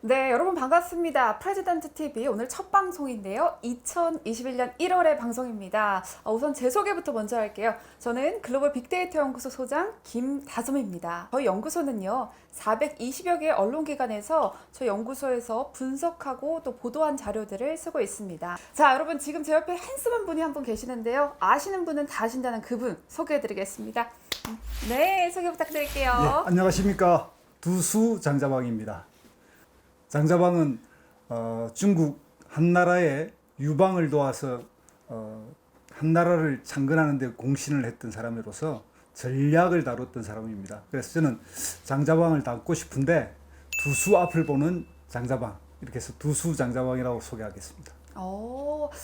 네, 여러분 반갑습니다. 프레지던트 TV 오늘 첫 방송인데요. 2021년 1월의 방송입니다. 우선 제 소개부터 먼저 할게요. 저는 글로벌 빅데이터 연구소 소장 김다솜입니다. 저희 연구소는요, 420여 개의 언론기관에서 저희 연구소에서 분석하고 또 보도한 자료들을 쓰고 있습니다. 자, 여러분 지금 제 옆에 핸섬한 분이 한 분 계시는데요. 아시는 분은 다 아신다는 그분 소개해드리겠습니다. 네, 소개 부탁드릴게요. 예, 안녕하십니까. 두수 장자방입니다. 장자방은 중국 한나라의 유방을 도와서 한나라를 창건하는 데 공신을 했던 사람으로서 전략을 다뤘던 사람입니다. 그래서 저는 장자방을 닮고 싶은데 두수 앞을 보는 장자방, 이렇게 해서 두수 장자방이라고 소개하겠습니다.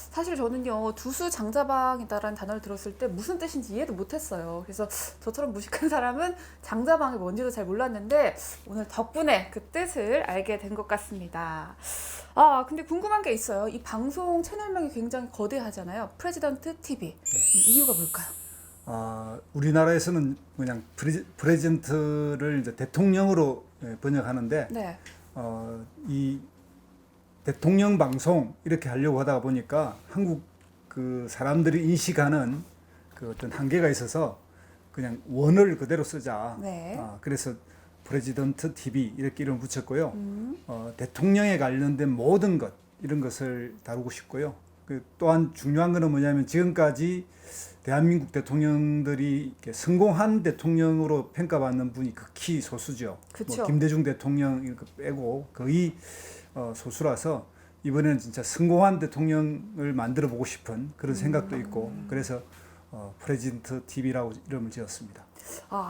사실 저는요, 두수 장자방이다라는 단어를 들었을 때 무슨 뜻인지 이해도 못했어요. 그래서 저처럼 무식한 사람은 장자방이 뭔지도 잘 몰랐는데 오늘 덕분에 그 뜻을 알게 된 것 같습니다. 근데 궁금한 게 있어요. 이 방송 채널명이 굉장히 거대하잖아요. 프레지던트 TV. 이 이유가 뭘까요? 우리나라에서는 그냥 프레젠트를 이제 대통령으로 번역하는데 네. 이 대통령 방송 이렇게 하려고 하다 보니까 한국 그 사람들이 인식하는 그 어떤 한계가 있어서 그냥 원어를 그대로 쓰자. 네. 그래서 프레지던트 TV 이렇게 이름 붙였고요. 대통령에 관련된 모든 것 이런 것을 다루고 싶고요. 또한 중요한 거는 뭐냐면 지금까지 대한민국 대통령들이 이렇게 성공한 대통령으로 평가받는 분이 극히 소수죠. 그쵸. 김대중 대통령 이렇게 빼고 거의 소수라서 이번에는 진짜 성공한 대통령을 만들어 보고 싶은 그런 생각도 있고, 그래서 프레지던트 TV라고 이름을 지었습니다.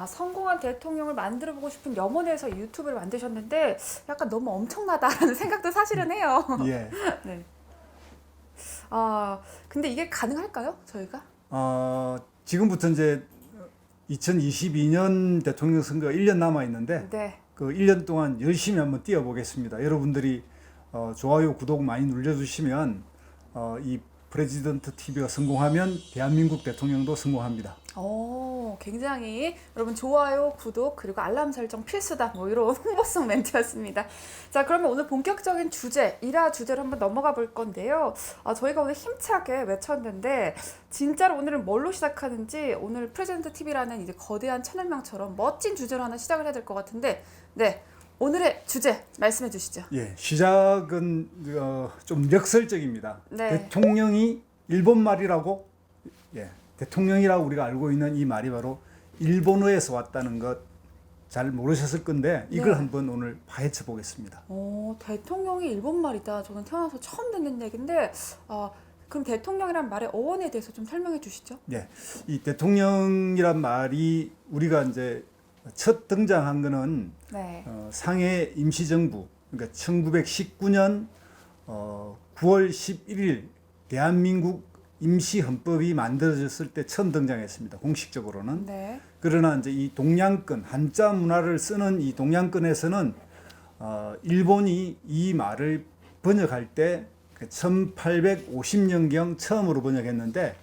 성공한 대통령을 만들어 보고 싶은 염원에서 유튜브를 만드셨는데 약간 너무 엄청나다라는 생각도 사실은 해요. 예. 네. 근데 이게 가능할까요? 저희가? 지금부터 이제 2022년 대통령 선거 1년 남아 있는데 네. 그 1년 동안 열심히 한번 뛰어보겠습니다. 여러분들이 좋아요, 구독 많이 눌러주시면 이 프레지던트 TV가 성공하면 대한민국 대통령도 성공합니다. 굉장히 여러분 좋아요, 구독 그리고 알람 설정 필수다, 뭐 이런 홍보성 멘트였습니다. 자, 그러면 오늘 본격적인 주제, 일화 주제로 한번 넘어가 볼 건데요. 저희가 오늘 힘차게 외쳤는데 진짜로 오늘은 뭘로 시작하는지, 오늘 프레젠트 TV라는 이제 거대한 채널명처럼 멋진 주제로 하나 시작을 해야 될 것 같은데, 네, 오늘의 주제 말씀해 주시죠. 예, 시작은 좀 역설적입니다. 네. 대통령이 일본 말이라고, 예, 대통령이라고 우리가 알고 있는 이 말이 바로 일본어에서 왔다는 것 잘 모르셨을 건데 이걸 네. 한번 오늘 파헤쳐 보겠습니다. 대통령이 일본 말이다. 저는 태어나서 처음 듣는 얘기인데, 그럼 대통령이란 말의 어원에 대해서 좀 설명해 주시죠. 예, 이 대통령이란 말이 우리가 이제 첫 등장한 거는 네. 상해 임시정부, 그러니까 1919년 9월 11일 대한민국 임시헌법이 만들어졌을 때 처음 등장했습니다. 공식적으로는. 네. 그러나 이제 이 동양권, 한자 문화를 쓰는 이 동양권에서는 일본이 이 말을 번역할 때 1850년경 처음으로 번역했는데,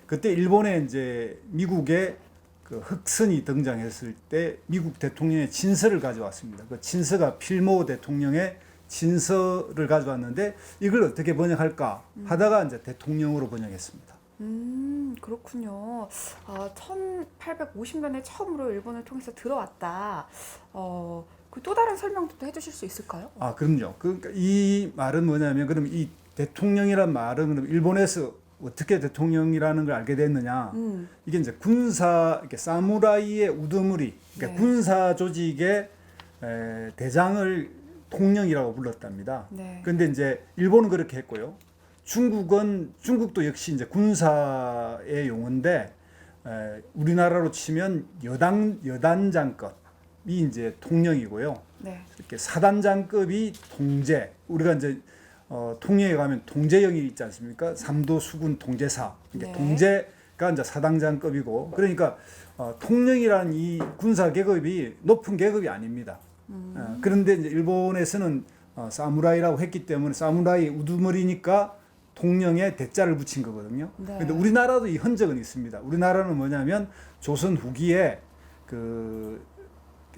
그때 일본에 이제 미국의 그 흑선이 등장했을 때 미국 대통령의 친서를 가져왔습니다. 그 친서가 필모 대통령의 친서를 가져왔는데 이걸 어떻게 번역할까 하다가 이제 대통령으로 번역했습니다. 그렇군요. 1850년에 처음으로 일본을 통해서 들어왔다. 그 또 다른 설명도 또 해주실 수 있을까요? 그럼요. 그러니까 이 말은 뭐냐면, 그럼 이 대통령이란 말은 그럼 일본에서 어떻게 대통령이라는 걸 알게 됐느냐? 이게 이제 군사, 이렇게 사무라이의 우두머리, 그러니까 네. 군사 조직의 대장을 통령이라고 불렀답니다. 네. 그런데 이제 일본은 그렇게 했고요. 중국도 역시 이제 군사의 용어인데, 우리나라로 치면 여단장급이 이제 통령이고요. 네. 이렇게 사단장급이 통제. 우리가 이제 통영에 가면 통제영이 있지 않습니까? 삼도 수군 통제사. 이게 네. 통제가 이제 사단장급이고, 그러니까 통령이란 이 군사 계급이 높은 계급이 아닙니다. 그런데 이제 일본에서는 사무라이라고 했기 때문에 사무라이 우두머리니까 통령에 대자를 붙인 거거든요. 네. 그런데 우리나라도 이 흔적은 있습니다. 우리나라는 뭐냐면 조선 후기에 그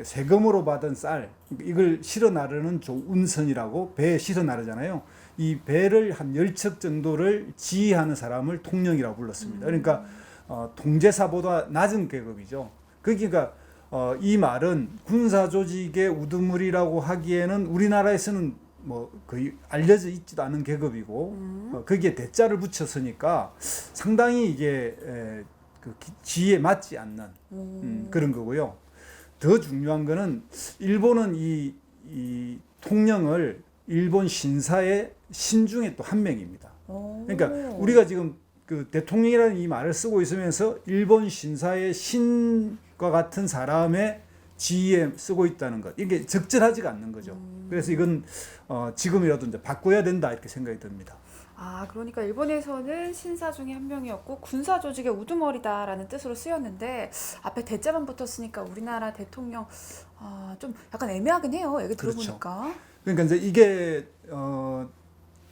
세금으로 받은 쌀 이걸 실어 나르는 운선이라고 배에 실어 나르잖아요. 이 배를 한 10척 정도를 지휘하는 사람을 통령이라고 불렀습니다. 그러니까 통제사보다 낮은 계급이죠. 그러니까 이 말은 군사 조직의 우두머리라고 하기에는 우리나라에서는 뭐 거의 알려져 있지도 않은 계급이고 거기에 대자를 붙였으니까 상당히 이게 그 지위에 맞지 않는 그런 거고요. 더 중요한 거는 일본은 이 통령을 일본 신사의 신 중에 또 한 명입니다. 그러니까 우리가 지금 그 대통령이라는 이 말을 쓰고 있으면서 일본 신사의 신과 같은 사람의 지위에 쓰고 있다는 것, 이게 적절하지가 않는 거죠. 그래서 이건 지금이라도 이제 바꿔야 된다 이렇게 생각이 듭니다. 아, 그러니까 일본에서는 신사 중에 한 명이었고 군사 조직의 우두머리다라는 뜻으로 쓰였는데 앞에 대자만 붙었으니까 우리나라 대통령 좀 약간 애매하긴 해요. 얘기 들어보니까. 그러니까 이제 이게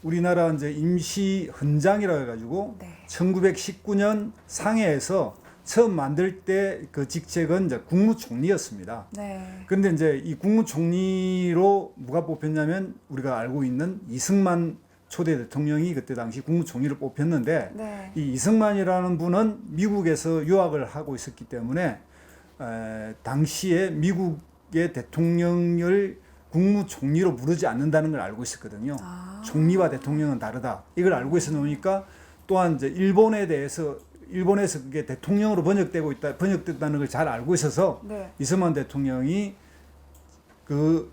우리나라 이제 임시 헌장이라고 해가지고 네. 1919년 상해에서 처음 만들 때 그 직책은 이제 국무총리였습니다. 네. 그런데 이제 이 국무총리로 누가 뽑혔냐면 우리가 알고 있는 이승만 초대 대통령이 그때 당시 국무총리를 뽑혔는데 네. 이 이승만이라는 분은 미국에서 유학을 하고 있었기 때문에 당시에 미국의 대통령을 국무총리로 부르지 않는다는 걸 알고 있었거든요. 총리와 대통령은 다르다. 이걸 알고 있어 놓으니까 또한 이제 일본에서 그게 대통령으로 번역됐다는 걸 잘 알고 있어서 네. 이승만 대통령이 그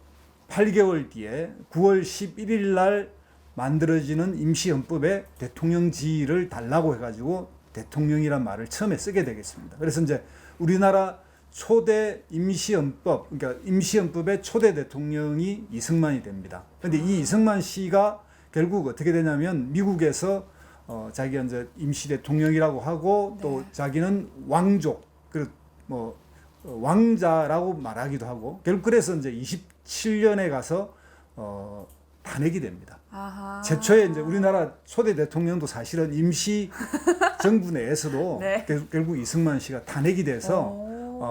8개월 뒤에 9월 11일 날 만들어지는 임시헌법에 대통령 지위를 달라고 해가지고 대통령이란 말을 처음에 쓰게 되겠습니다. 그래서 이제 우리나라 초대 임시헌법, 그러니까 임시헌법의 초대 대통령이 이승만이 됩니다. 그런데 이 이승만 씨가 결국 어떻게 되냐면 미국에서 자기가 이제 임시 대통령이라고 하고 또 네. 자기는 왕족, 그리고 뭐 왕자라고 말하기도 하고 결국 그래서 이제 27년에 가서 탄핵이 됩니다. 아하. 최초에 이제 우리나라 초대 대통령도 사실은 임시 정부 내에서도 네. 결국 이승만 씨가 탄핵이 돼서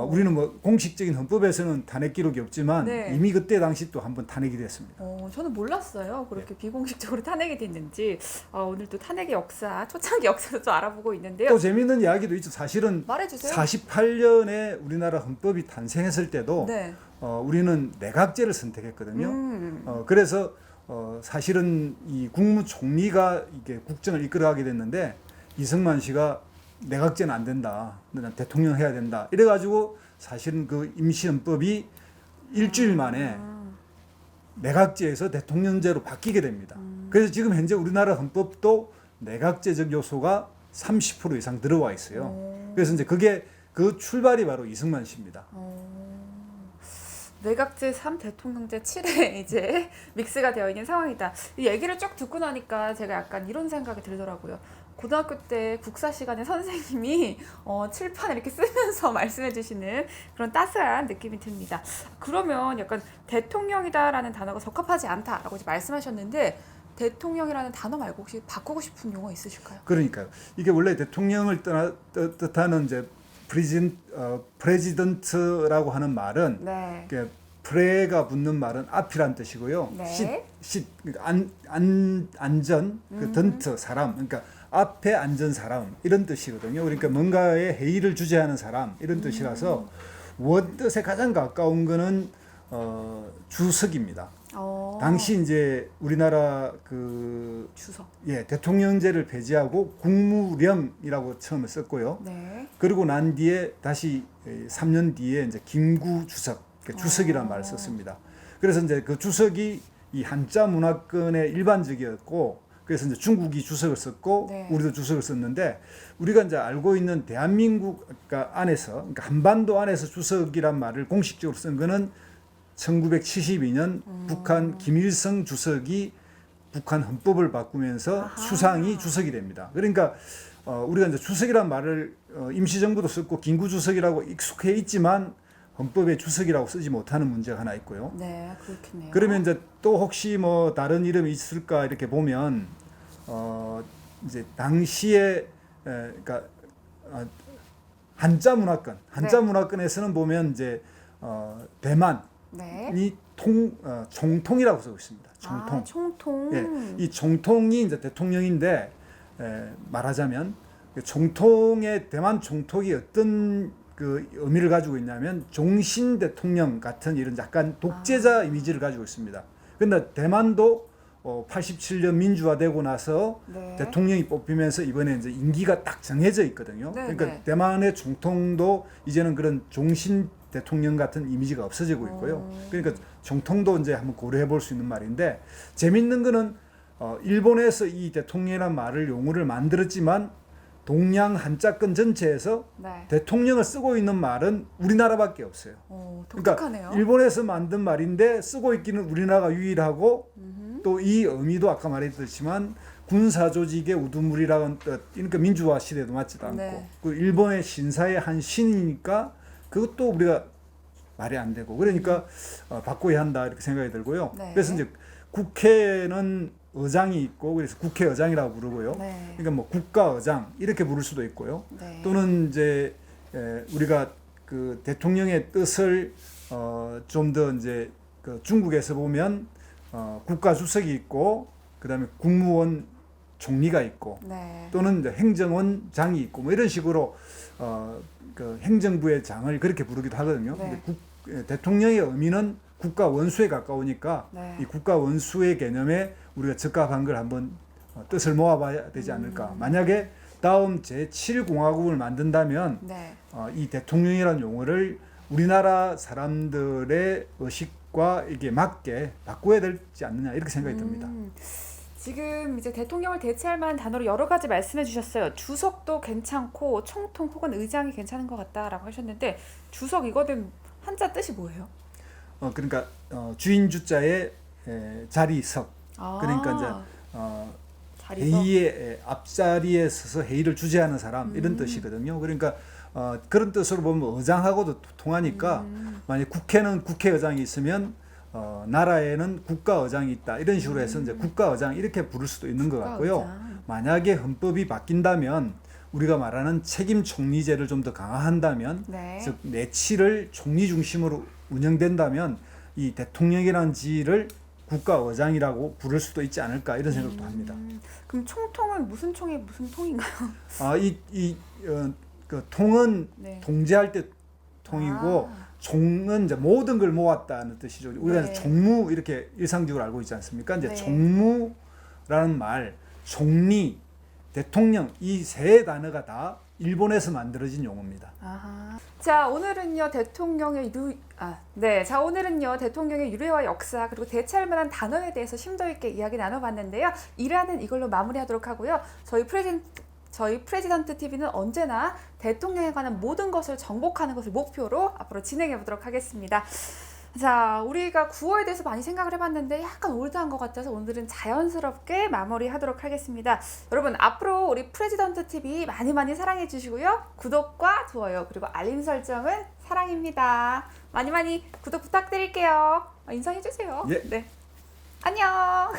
우리는 뭐 공식적인 헌법에서는 탄핵 기록이 없지만 네. 이미 그때 당시 또 한번 탄핵이 됐습니다. 저는 몰랐어요. 그렇게 비공식적으로 탄핵이 됐는지. 오늘 또 탄핵의 역사, 초창기 역사도 좀 알아보고 있는데요. 또 재미있는 이야기도 있죠. 사실은 말해주세요. 48년에 우리나라 헌법이 탄생했을 때도 네. 우리는 내각제를 선택했거든요. 그래서 사실은 이 국무총리가 이게 국정을 이끌어가게 됐는데 이승만 씨가 내각제는 안 된다. 난 대통령 해야 된다. 이래가지고 사실은 그 임시헌법이 일주일 만에 내각제에서 대통령제로 바뀌게 됩니다. 그래서 지금 현재 우리나라 헌법도 내각제적 요소가 30% 이상 들어와 있어요. 그래서 이제 그게 그 출발이 바로 이승만 씨입니다. 내각제 3, 대통령제 7에 이제 믹스가 되어 있는 상황이다. 이 얘기를 쭉 듣고 나니까 제가 약간 이런 생각이 들더라고요. 고등학교 때 국사 시간에 선생님이 칠판 이렇게 쓰면서 말씀해 주시는 그런 따스한 느낌이 듭니다. 그러면 약간 대통령이다라는 단어가 적합하지 않다라고 이제 말씀하셨는데 대통령이라는 단어 말고 혹시 바꾸고 싶은 용어 있으실까요? 그러니까요. 이게 원래 대통령을 뜻하는 이제 프레지던트라고 하는 말은 네. 프레가 붙는 말은 앞이란 뜻이고요. 네. 안전, 그 던트 사람, 그러니까 앞에 앉은 사람 이런 뜻이거든요. 그러니까 뭔가의 회의를 주재하는 사람 이런 뜻이라서 원뜻에 가장 가까운 거는 주석입니다. 당시 이제 우리나라 그 주석. 대통령제를 폐지하고 국무령이라고 처음에 썼고요. 네. 그리고 난 뒤에 다시 3년 뒤에 이제 김구 주석, 그러니까 주석이라는 말을 썼습니다. 그래서 이제 그 주석이 이 한자 문화권의 일반적이었고, 그래서 이제 중국이 주석을 썼고, 네. 우리도 주석을 썼는데, 우리가 이제 알고 있는 대한민국 안에서, 그러니까 한반도 안에서 주석이란 말을 공식적으로 쓴 거는 1972년 북한 김일성 주석이 북한 헌법을 바꾸면서 수상이 주석이 됩니다. 그러니까 우리가 이제 주석이란 말을 임시정부도 썼고 김구 주석이라고 익숙해 있지만 헌법에 주석이라고 쓰지 못하는 문제가 하나 있고요. 네, 그렇겠네요. 그러면 이제 또 혹시 뭐 다른 이름이 있을까 이렇게 보면 이제 당시에 그러니까 한자 문화권에서는 보면 이제 대만이 네. 총통이라고 쓰고 있습니다. 총통. 아, 총통. 이 총통이 이제 대통령인데 말하자면 대만 총통이 어떤 그 의미를 가지고 있냐면 종신 대통령 같은 이런 약간 독재자 이미지를 가지고 있습니다. 그런데 대만도 87년 민주화되고 나서 네. 대통령이 뽑히면서 이번에 이제 임기가 딱 정해져 있거든요. 네, 그러니까 네. 대만의 총통도 이제는 그런 종신 대통령 같은 이미지가 없어지고 있고요. 그러니까 총통도 이제 한번 고려해 볼 수 있는 말인데 재밌는 거는 일본에서 이 대통령이라는 말을 용어를 만들었지만 동양 한자권 전체에서 네. 대통령을 쓰고 있는 말은 우리나라밖에 없어요. 독특하네요. 그러니까 일본에서 만든 말인데 쓰고 있기는 우리나라가 유일하고 또 이 의미도 아까 말했듯이만 군사 조직의 우두머리라는 뜻, 그러니까 민주화 시대도 맞지도 않고 네. 그 일본의 신사의 한 신이니까 그것도 우리가 말이 안 되고 그러니까 바꿔야 한다 이렇게 생각이 들고요. 네. 그래서 이제 국회는 의장이 있고 그래서 국회의장이라고 부르고요. 네. 그러니까 뭐 국가의장 이렇게 부를 수도 있고요. 네. 또는 이제 우리가 그 대통령의 뜻을 좀 더 이제 그 중국에서 보면 국가 주석이 있고 그다음에 국무원 총리가 있고 네. 또는 이제 행정원장이 있고 뭐 이런 식으로 그 행정부의 장을 그렇게 부르기도 하거든요. 네. 근데 대통령의 의미는 국가 원수에 가까우니까 네. 이 국가 원수의 개념에 우리가 적합한 걸 한번 뜻을 모아봐야 되지 않을까. 만약에 다음 제7공화국을 만든다면 네. 이 대통령이라는 용어를 우리나라 사람들의 의식과 이게 맞게 바꿔야 되지 않느냐 이렇게 생각이 듭니다. 지금 이제 대통령을 대체할 만한 단어로 여러 가지 말씀해 주셨어요. 주석도 괜찮고 총통 혹은 의장이 괜찮은 것 같다라고 하셨는데 주석 이거는 한자 뜻이 뭐예요? 그러니까 주인 주자의 자리석. 아, 그러니까 이제 자리석. 회의의 앞자리에 서서 회의를 주재하는 사람 이런 뜻이거든요. 그러니까 그런 뜻으로 보면 의장하고도 통하니까 만약 국회는 국회의장이 있으면 나라에는 국가의장이 있다 이런 식으로 해서 이제 국가의장 이렇게 부를 수도 있는 것 같고요. 국가의장. 만약에 헌법이 바뀐다면 우리가 말하는 책임 총리제를 좀 더 강화한다면 네. 즉 내치를 총리 중심으로 운영된다면 이 대통령이라는 지위를 국가의장이라고 부를 수도 있지 않을까 이런 생각도 합니다. 그럼 총통은 무슨 총이 무슨 통인가요? 그 통은 네. 통제할 때 통이고 종은 이제 모든 걸 모았다는 뜻이죠. 우리가 네. 종무 이렇게 일상적으로 알고 있지 않습니까? 이제 네. 종무라는 말, 총리, 대통령 이 세 단어가 다 일본에서 만들어진 용어입니다. 아하. 자, 오늘은요 대통령의 유래와 역사 그리고 대체할 만한 단어에 대해서 심도 있게 이야기 나눠봤는데요. 1화는 이걸로 마무리하도록 하고요. 저희 프레지던트 TV는 언제나 대통령에 관한 모든 것을 정복하는 것을 목표로 앞으로 진행해 보도록 하겠습니다. 자, 우리가 구호에 대해서 많이 생각을 해봤는데 약간 올드한 것 같아서 오늘은 자연스럽게 마무리하도록 하겠습니다. 여러분 앞으로 우리 프레지던트 TV 많이 많이 사랑해 주시고요. 구독과 좋아요 그리고 알림 설정은 사랑입니다. 많이 많이 구독 부탁드릴게요. 인사해 주세요. 예. 네. 안녕.